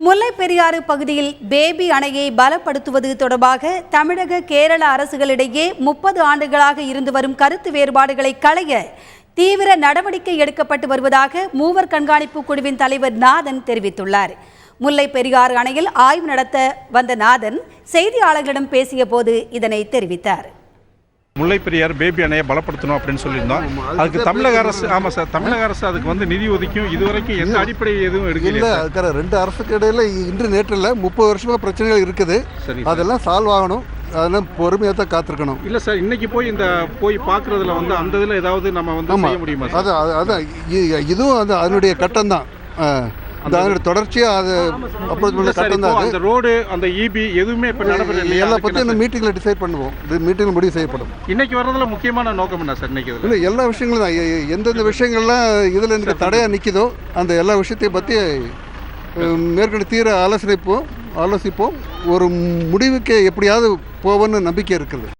முல்லை பெரியாறு பகுதியில் பேபி அணையை பலப்படுத்துவது தொடர்பாக தமிழக கேரள அரசுகளிடையே 30 ஆண்டுகளாக இருந்து வரும் கருத்து வேறுபாடுகளை களைய தீவிர நடவடிக்கை எடுக்கப்பட்டு வருவதாக மூவர் கண்காணிப்பு குழுவின் தலைவர் நாதன் தெரிவித்துள்ளார். முல்லை பெரியாறு அணையில் ஆய்வு நடத்த வந்த நாதன் செய்தியாளர்களிடம் பேசிய போது இதனை தெரிவித்தார். முல்லை பெரியார் பேபி அணையை பலப்படுத்தணும் அப்படின்னு சொல்லியிருந்தோம். அதுக்கு தமிழக அரசு தமிழக அரசு அதுக்கு நிதி ஒதுக்கியும் இதுவரைக்கும் எந்த அடிப்படை எதுவும் எடுக்கல. அதுக்கான ரெண்டு அரசுக்கு இடையில இன்று நேற்று இல்லை 30 வருஷமா பிரச்சனைகள் இருக்குது. அதெல்லாம் சால்வ் ஆகணும். அதெல்லாம் பொறுமையாக தான் காத்திருக்கணும். இல்லை சார், இன்னைக்கு போய் பார்க்குறதுல அந்த இதில் ஏதாவது நம்ம செய்ய முடியுமா? அதான் இதுவும் அதனுடைய கட்டம் தான். தொடர்ச்சியாக அது அப்ரோச் கட்டம் தான். அந்த ரோடு அந்த இபி எதுவுமே இப்போ நடைபெறல. எல்லாம் பற்றி இந்த மீட்டிங்கில் டிசைட் பண்ணுவோம். இது மீட்டிங்கில் முடிவு செய்யப்படும். இன்னைக்கு வர்றதுல முக்கியமான நோக்கம் என்ன சார்? இன்னைக்கு இல்லை, எல்லா விஷயங்களும் தான். எந்தெந்த விஷயங்கள்லாம் இதில் எனக்கு தடையாக நிற்கிதோ அந்த எல்லா விஷயத்தையும் பற்றி மேற்கொண்டு ஆலோசிப்போம். ஒரு முடிவுக்கு எப்படியாவது போவோன்னு நம்பிக்கை இருக்குது.